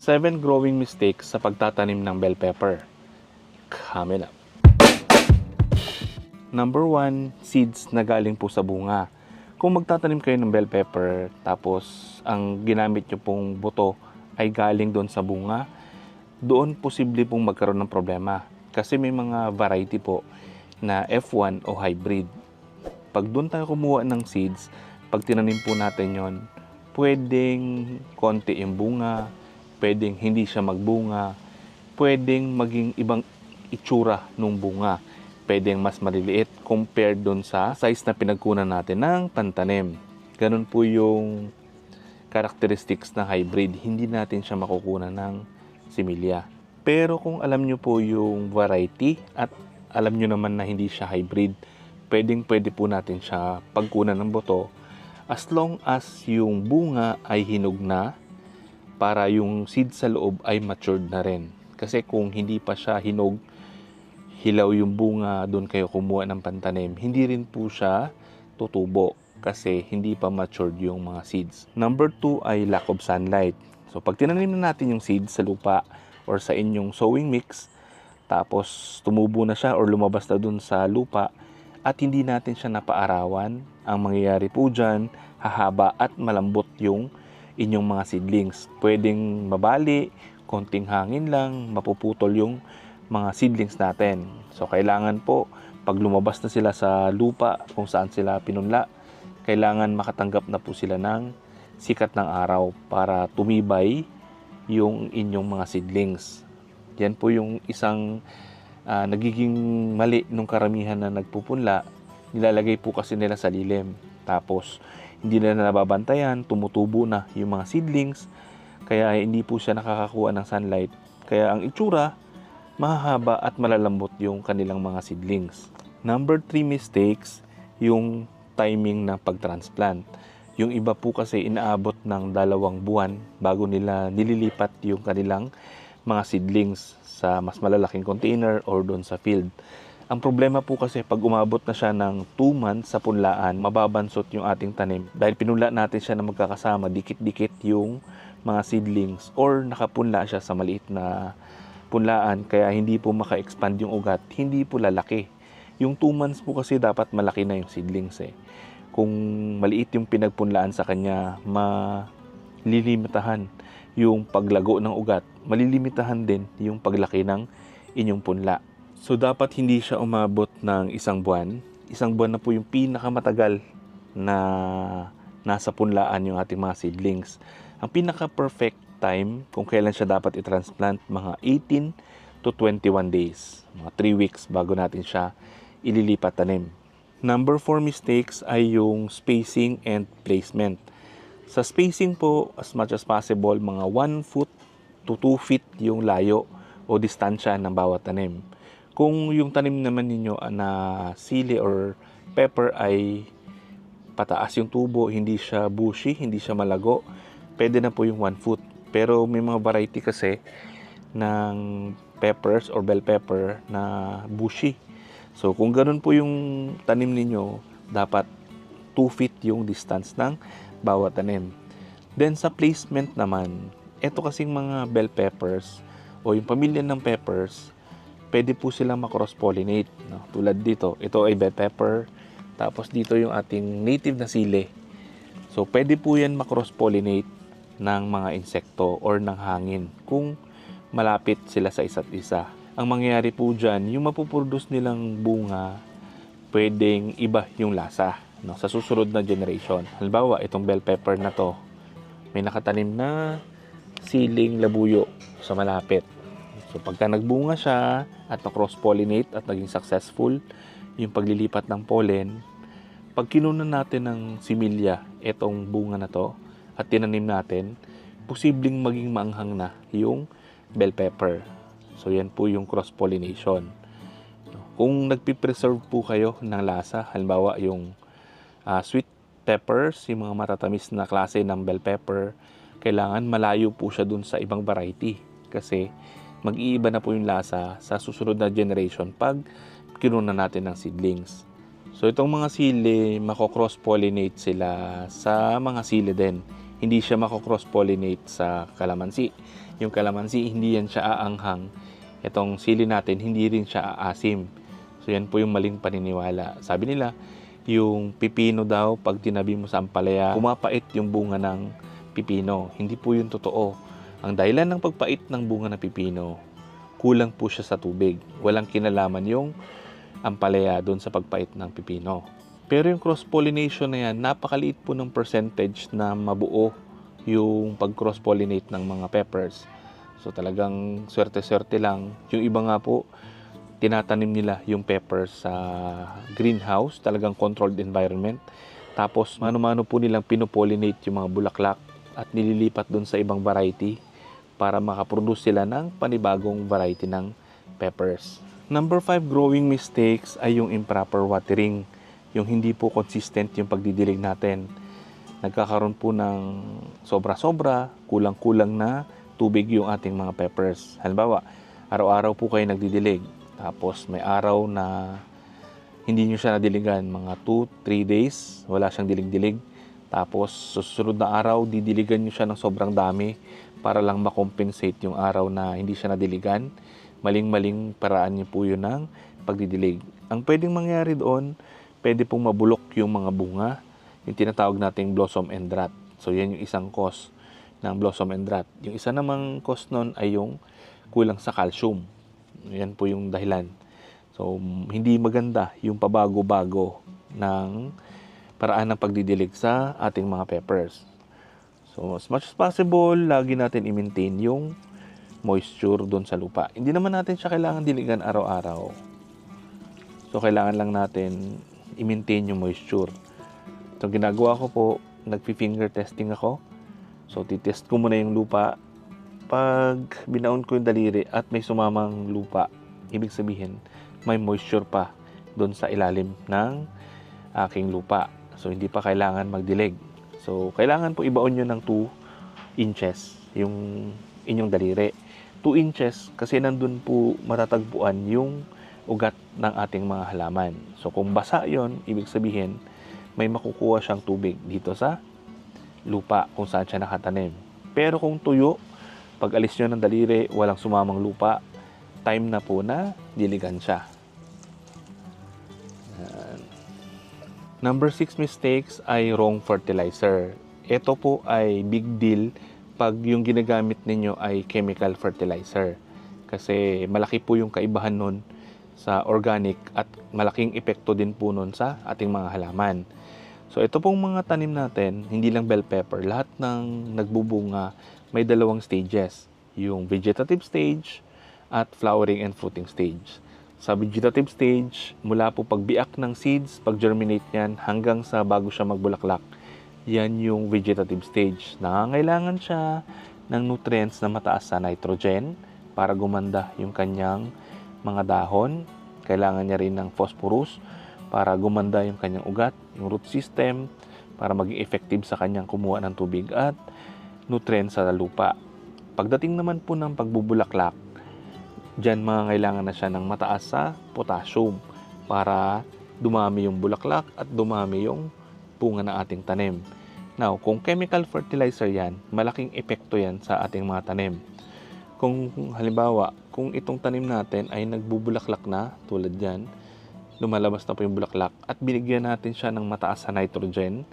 7 growing mistakes sa pagtatanim ng bell pepper. Coming up. Number 1, seeds na galing po sa bunga. Kung magtatanim kayo ng bell pepper, tapos ang ginamit nyo pong buto ay galing doon sa bunga, doon posible pong magkaroon ng problema. Kasi may mga variety po na F1 o hybrid. Pag doon tayo kumuha ng seeds, pag tinanim po natin yon, pwedeng konti yung bunga, pwedeng hindi siya magbunga, pwedeng maging ibang itsura ng bunga. Pwedeng mas maliliit compared doon sa size na pinagkunan natin ng pantanim. Ganun po yung characteristics ng hybrid. Hindi natin siya makukunan ng similya. Pero kung alam nyo po yung variety at alam nyo naman na hindi siya hybrid, pwede po natin siya pagkunan ng buto as long as yung bunga ay hinog na para yung seed sa loob ay matured na rin. Kasi kung hindi pa siya hinog, hilaw yung bunga, doon kayo kumuha ng pantanim, hindi rin po siya tutubo kasi hindi pa matured yung mga seeds. Number 2 ay lack of sunlight. So pag tinanim na natin yung seeds sa lupa or sa inyong sowing mix, tapos tumubo na siya or lumabas na doon sa lupa at hindi natin siya napaarawan, ang mangyayari po dyan, hahaba at malambot yung inyong mga seedlings. Pwedeng mabali, konting hangin lang, mapuputol yung mga seedlings natin. So kailangan po pag lumabas na sila sa lupa kung saan sila pinunla, kailangan makatanggap na po sila ng sikat ng araw para tumibay yung inyong mga seedlings. Yan po yung isang nagiging mali nung karamihan na nagpupunla. Nilalagay po kasi nila sa lilim. Tapos hindi na nababantayan, tumutubo na yung mga seedlings, kaya hindi po siya nakakakuha ng sunlight. Kaya ang itsura, mahahaba at malalambot yung kanilang mga seedlings. Number 3 mistakes, yung timing ng pagtransplant. Yung iba po kasi inaabot ng 2 buwan bago nila nililipat yung kanilang mga seedlings sa mas malalaking container or doon sa field. Ang problema po kasi pag umabot na siya ng 2 months sa punlaan, mababansot yung ating tanim. Dahil pinunla natin siya na magkakasama, dikit-dikit yung mga seedlings or nakapunla siya sa maliit na punlaan, kaya hindi po maka-expand yung ugat, hindi po lalaki. Yung 2 months po kasi dapat malaki na yung seedlings eh. Kung maliit yung pinagpunlaan sa kanya, malilimitahan yung paglago ng ugat, malilimitahan din yung paglaki ng inyong punla. So dapat hindi siya umabot ng 1 buwan. 1 buwan na po yung pinakamatagal na nasa punlaan yung ating mga seedlings. Ang pinaka-perfect time kung kailan siya dapat i-transplant, mga 18 to 21 days, mga 3 weeks bago natin siya ililipat tanim. Number 4 mistakes ay yung spacing and placement. Sa spacing po, as much as possible, mga 1 foot to 2 feet yung layo o distansya ng bawat tanim. Kung yung tanim naman ninyo na sili or pepper ay pataas yung tubo, hindi siya bushy, hindi siya malago, pwede na po yung 1 foot. Pero may mga variety kasi ng peppers or bell pepper na bushy. So kung ganun po yung tanim ninyo, dapat 2 feet yung distance ng bawat tanim. Then sa placement naman, eto kasing mga bell peppers o yung pamilya ng peppers, pwede po silang makross-pollinate. No? Tulad dito, ito ay bell pepper, tapos dito yung ating native na sili. So pwede po yan makross-pollinate ng mga insekto or ng hangin kung malapit sila sa isa't isa. Ang mangyayari po dyan, yung mapuproduce nilang bunga, pwedeng iba yung lasa, no, sa susunod na generation. Halimbawa, itong bell pepper na to, may nakatanim na siling labuyo sa malapit. So pagka nagbunga siya at na-cross-pollinate at naging successful yung paglilipat ng pollen, pag kinunan natin ng similya itong bunga na to, at tinanim natin, posibleng maging maanghang na yung bell pepper. So yan po yung cross-pollination. Kung nagpipreserve po kayo ng lasa, halimbawa yung sweet peppers, yung mga matatamis na klase ng bell pepper, kailangan malayo po siya dun sa ibang variety. Kasi mag-iiba na po yung lasa sa susunod na generation pag kinunan natin ng seedlings. So itong mga sili, mako-cross-pollinate sila sa mga sili din. Hindi siya mako-cross-pollinate sa kalamansi. yung kalamansi, hindi yan siya aanghang. Itong sili natin, hindi rin siya aasim. So yan po yung maling paniniwala. Sabi nila, yung pipino daw, pag tinabi mo sa ampalaya, pumapait yung bunga ng pipino. Hindi po yun totoo. Ang dahilan ng pagpait ng bunga ng pipino, kulang po siya sa tubig. Walang kinalaman yung ampalaya doon sa pagpait ng pipino. Pero yung cross-pollination na yan, napakaliit po ng percentage na mabuo yung pag-cross-pollinate ng mga peppers. So talagang swerte-swerte lang. Yung iba nga po, tinatanim nila yung peppers sa greenhouse, talagang controlled environment. Tapos mano-mano po nilang pinopollinate yung mga bulaklak at nililipat doon sa ibang variety para makaproduce sila ng panibagong variety ng peppers. Number 5 growing mistakes ay yung improper watering. Yung hindi po consistent yung pagdidilig natin. Nagkakaroon po ng sobra-sobra, kulang-kulang na tubig yung ating mga peppers. Halimbawa, araw-araw po kayo nagdidilig. Tapos may araw na hindi nyo siya nadiligan. Mga 2-3 days, wala siyang dilig-dilig. Tapos susunod na araw, didiligan nyo siya ng sobrang dami para lang makompensate yung araw na hindi siya nadiligan. Maling-maling paraan nyo po yun ng pagdidilig. Ang pwedeng mangyari doon, pwede pong mabulok yung mga bunga, yung tinatawag nating blossom end rot. So yan yung isang cause ng blossom end rot. Yung isa namang cause nun ay yung kulang sa calcium. Yan po yung dahilan. So hindi maganda yung pabago-bago ng paraan ng pagdidilig sa ating mga peppers. So as much as possible, lagi natin i-maintain yung moisture doon sa lupa. Hindi naman natin siya kailangan diligan araw-araw. So kailangan lang natin i-maintain yung moisture. So ginagawa ko po, nagpi-finger testing ako. So titest ko muna yung lupa. Pag binaon ko yung daliri at may sumamang lupa, ibig sabihin may moisture pa doon sa ilalim ng aking lupa. So hindi pa kailangan magdilig. So kailangan po ibaon nyo ng 2 inches yung inyong daliri. 2 inches kasi nandun po matatagpuan yung ugat ng ating mga halaman. So kung basa yon, ibig sabihin may makukuha siyang tubig dito sa lupa kung saan siya nakatanim. Pero kung tuyo, pag alis nyo ng daliri, walang sumamang lupa, time na po na diligan siya. Number 6 mistakes ay wrong fertilizer. Ito po ay big deal pag yung ginagamit ninyo ay chemical fertilizer. Kasi malaki po yung kaibahan nun sa organic at malaking epekto din po nun sa ating mga halaman. So ito pong mga tanim natin, hindi lang bell pepper, lahat ng nagbubunga may 2 stages. Yung vegetative stage at flowering and fruiting stage. Sa vegetative stage, mula po pagbiak ng seeds, pag-germinate niyan, hanggang sa bago siya magbulaklak. Yan yung vegetative stage. Nangangailangan siya ng nutrients na mataas sa nitrogen para gumanda yung kanyang mga dahon. Kailangan niya rin ng phosphorus para gumanda yung kanyang ugat, yung root system, para maging effective sa kanyang kumuha ng tubig at nutrients sa lupa. Pagdating naman po ng pagbubulaklak, dyan mangangailangan na siya ng mataas sa potassium para dumami yung bulaklak at dumami yung bunga ng ating tanim. Now, kung chemical fertilizer yan, malaking epekto yan sa ating mga tanim. Kung halimbawa, kung itong tanim natin ay nagbubulaklak na, tulad yan, lumalabas na po yung bulaklak at binigyan natin siya ng mataas sa nitrogen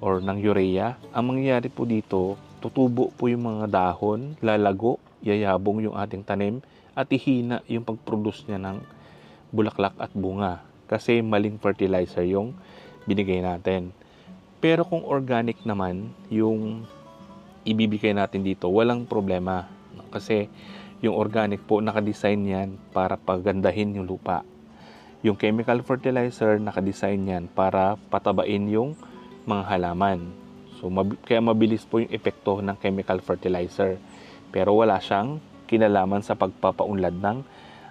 or ng urea, ang mangyayari po dito, tutubo po yung mga dahon, lalago, yayabong yung ating tanim at ihina yung pag-produce niya ng bulaklak at bunga kasi maling fertilizer yung binigay natin. Pero kung organic naman yung ibibigay natin dito, walang problema kasi yung organic po nakadesign yan para pagandahin yung lupa. Yung chemical fertilizer nakadesign yan para patabain yung mga halaman. So kaya mabilis po yung epekto ng chemical fertilizer. Pero wala siyang kinalaman sa pagpapaunlad ng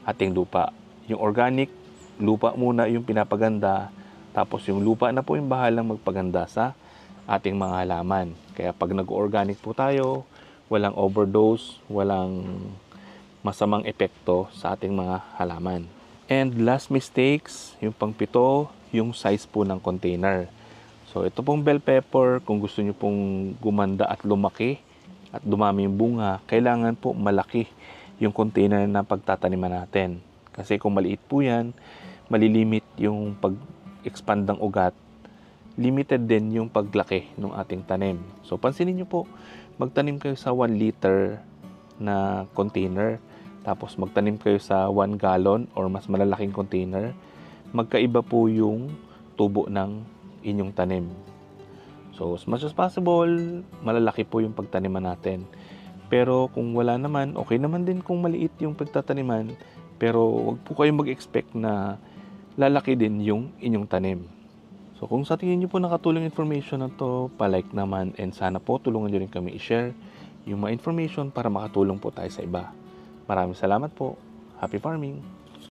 ating lupa. Yung organic, lupa muna yung pinapaganda, tapos yung lupa na po yung bahalang magpaganda sa ating mga halaman. Kaya pag nag-organic po tayo, walang overdose, walang masamang epekto sa ating mga halaman. And last mistakes, yung pang-7, yung size po ng container. So ito pong bell pepper, kung gusto nyo pong gumanda at lumaki, at dumami yung bunga, kailangan po malaki yung container na pagtataniman natin. Kasi kung maliit po yan, malilimit yung pag-expand ng ugat, limited din yung paglaki ng ating tanim. So pansinin nyo po, magtanim kayo sa 1 liter na container, tapos magtanim kayo sa 1 gallon or mas malalaking container, magkaiba po yung tubo ng inyong tanim. So as much as possible, malalaki po yung pagtaniman natin. Pero kung wala naman, okay naman din kung maliit yung pagtataniman, pero wag po kayong mag-expect na lalaki din yung inyong tanim. So kung sa tingin nyo po nakatulong information na to, palike naman, and sana po tulungan nyo rin kami i-share yung mga information para makatulong po tayo sa iba. Maraming salamat po. Happy farming!